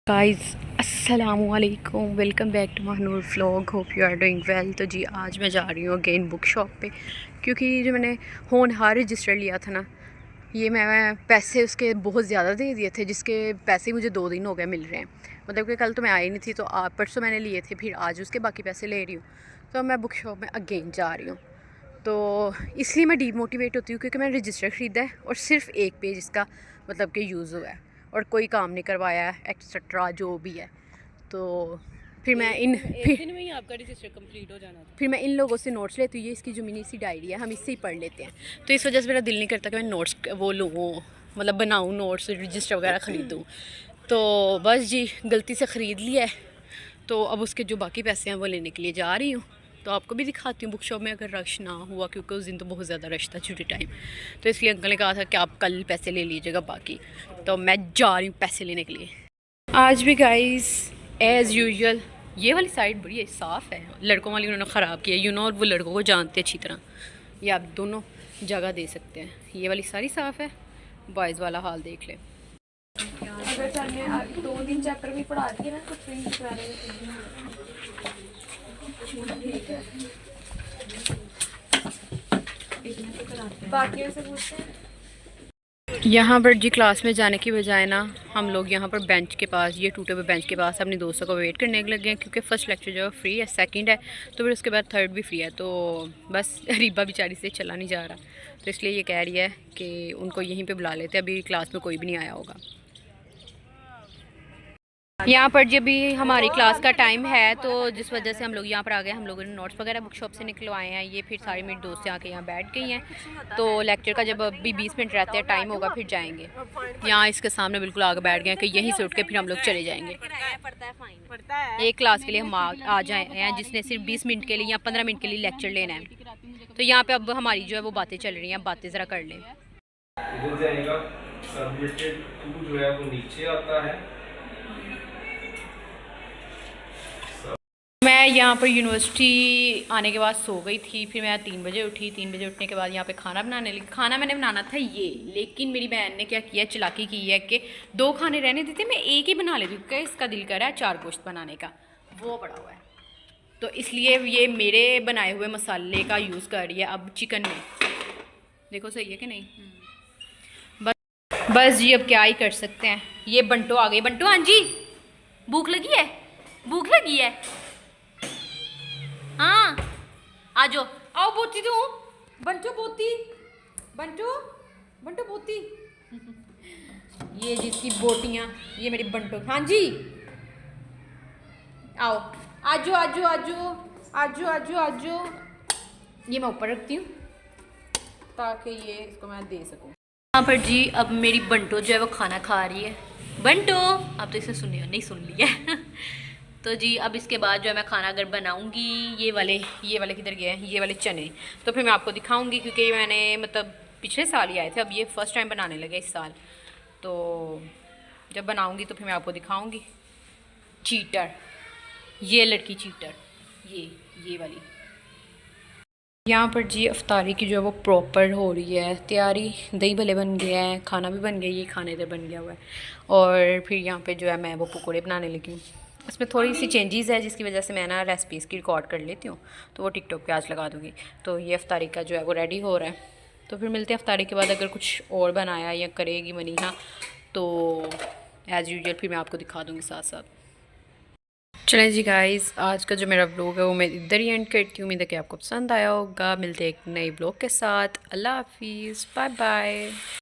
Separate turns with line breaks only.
Guys अस्सलामुअलैकुम, welcome back to my new vlog. Hope you are doing well. तो जी आज मैं जा रही हूँ अगेन बुक शॉप पे, क्योंकि जो मैंने होनहार रजिस्टर लिया था ना, ये मैं पैसे उसके बहुत ज़्यादा दे दिए थे, जिसके पैसे मुझे 2 दिन हो गए मिल रहे हैं। मतलब कि कल तो मैं आई नहीं थी, तो परसों मैंने लिए थे, फिर आज उसके बाकी पैसे ले रही हूँ। तो मैं बुक शॉप में अगेन जा रही हूँ। तो इसलिए मैं डीमोटिवेट होती हूँ, क्योंकि मैंने रजिस्टर ख़रीदा है और सिर्फ एक पेज इसका मतलब कि यूज़ हुआ है और कोई काम नहीं करवाया है एक्सेट्रा जो भी है। तो फिर मैं
एक दिन में ही आपका रजिस्टर कंप्लीट हो जाना था।
फिर मैं इन लोगों से नोट्स लेती हूँ। ये इसकी जो मिनी सी डायरी है, हम इससे ही पढ़ लेते हैं। तो इस वजह से मेरा दिल नहीं करता कि मैं नोट्स वो लूँ, मतलब बनाऊँ नोट्स, रजिस्टर वगैरह ख़रीदूँ। तो बस जी गलती से ख़रीद लिया है। तो अब उसके जो बाकी पैसे हैं वो लेने के लिए जा रही हूँ। तो आपको भी दिखाती हूँ बुक शॉप में अगर रश ना हुआ, क्योंकि उस दिन तो बहुत ज़्यादा रश था छुट्टी टाइम। तो इसलिए अंकल ने कहा था कि आप कल पैसे ले लीजिएगा बाकी। तो मैं जा रही हूँ पैसे लेने के लिए। आज भी गाइस एज़ यूजुअल ये वाली साइड बड़ी साफ़ है, लड़कों वाली उन्होंने ख़राब किया और वो लड़कों को जानते अच्छी तरह। ये आप दोनों जगह दे सकते हैं, ये वाली सारी साफ़ है। बॉयज़ वाला हाल देख ले।
अगर सर ने 2-3 चैप्टर भी पढ़ा दिए ना तो फिर बाकी से पूछते हैं।
यहाँ पर जी क्लास में जाने की बजाय ना हम लोग यहाँ पर बेंच के पास, ये टूटे हुए बेंच के पास अपने दोस्तों को वेट करने लगे हैं, क्योंकि फ़र्स्ट लेक्चर जो है फ्री है, सेकंड है तो फिर उसके बाद थर्ड भी फ्री है। तो बस रीबा बेचारी से चला नहीं जा रहा, तो इसलिए ये कह रही है कि उनको यहीं पे बुला लेते, अभी क्लास में कोई भी नहीं आया होगा। यहाँ पर जब भी हमारी क्लास का टाइम है, तो जिस वजह से हम लोग यहाँ पर आ गए, हम लोगों ने नोट्स वगैरह बुक शॉप से निकलवाए हैं। ये फिर सारी मेरी दोस्तें आके यहाँ बैठ गई हैं। तो लेक्चर का जब अभी 20 मिनट रहते हैं टाइम होगा फिर जाएंगे। यहाँ इसके सामने बिल्कुल आगे बैठ गए हैं कि यहीं से उठ के फिर हम लोग चले जाएंगे। एक क्लास के लिए हम आ जाए हैं, जिसने सिर्फ 20 मिनट के लिए या 15 मिनट के लिए लेक्चर लेना है। तो यहाँ पर अब हमारी जो है वो बातें चल रही हैं, बातें ज़रा कर लें।
इधर जाएगा सबमिटेड टू जो है वो नीचे आता है।
मैं यहाँ पर यूनिवर्सिटी आने के बाद सो गई थी, फिर मैं 3 बजे उठी। 3 बजे उठने के बाद यहाँ पे खाना बनाने लगी। खाना मैंने बनाना था ये, लेकिन मेरी बहन ने क्या किया, चालाकी की है कि 2 खाने रहने देते, मैं एक ही बना लेती हूँ, क्योंकि इसका दिल कर रहा है 4 गोश्त बनाने का, वो पड़ा हुआ है। तो इसलिए ये मेरे बनाए हुए मसाले का यूज़ कर रही है अब चिकन में। देखो सही है कि नहीं। बस जी अब क्या ही कर सकते हैं। ये बंटो आ गए। बंटो हाँ जी, भूख लगी है? भूख लगी है? हाँ आ जाओ, आओ पोती तू। बंटो पोती, बंटो बंटो पोती। ये जिसकी बोटियाँ, ये मेरी बंटो। हाँ जी आओ, आजो आजो आजो आजो आजो आजो। ये मैं ऊपर रखती हूँ ताकि ये इसको मैं दे सकूँ। यहाँ पर जी अब मेरी बंटो जो है वो खाना खा रही है। बंटो आप तो इसे सुनिए, नहीं सुन लिया। तो जी अब इसके बाद जो है मैं खाना अगर बनाऊंगी, ये वाले किधर गए हैं, ये वाले चने, तो फिर मैं आपको दिखाऊंगी, क्योंकि मैंने मतलब पिछले साल ही आए थे, अब ये फ़र्स्ट टाइम बनाने लगे इस साल। तो जब बनाऊंगी तो फिर मैं आपको दिखाऊंगी। चीटर, ये लड़की चीटर, ये वाली। यहाँ पर जी अफ्तारी की जो है वो प्रॉपर हो रही है तैयारी। दही भले बन गया है, खाना भी बन गया, ये खाने इधर बन गया हुआ है। और फिर यहाँ पे जो है मैं वो पकौड़े बनाने लगी हूँ। उसमें थोड़ी सी चेंजेस है, जिसकी वजह से मैं ना रेसिपीज़ की रिकॉर्ड कर लेती हूँ, तो वो टिकटॉक पे आज लगा दूँगी। तो ये अफ्तारी का जो है वो रेडी हो रहा है। तो फिर मिलते हैं अफ्तारी के बाद, अगर कुछ और बनाया या करेगी मनीहा तो एज़ यूजुअल फिर मैं आपको दिखा दूँगी साथ साथ। चलें जी गाइस, आज का जो मेरा ब्लॉग है वो मैं इधर ही एंड करती हूँ। उम्मीद है कि आपको पसंद आया होगा। मिलते हैं एक नए ब्लॉग के साथ। अल्लाह हाफिज़, बाय बाय।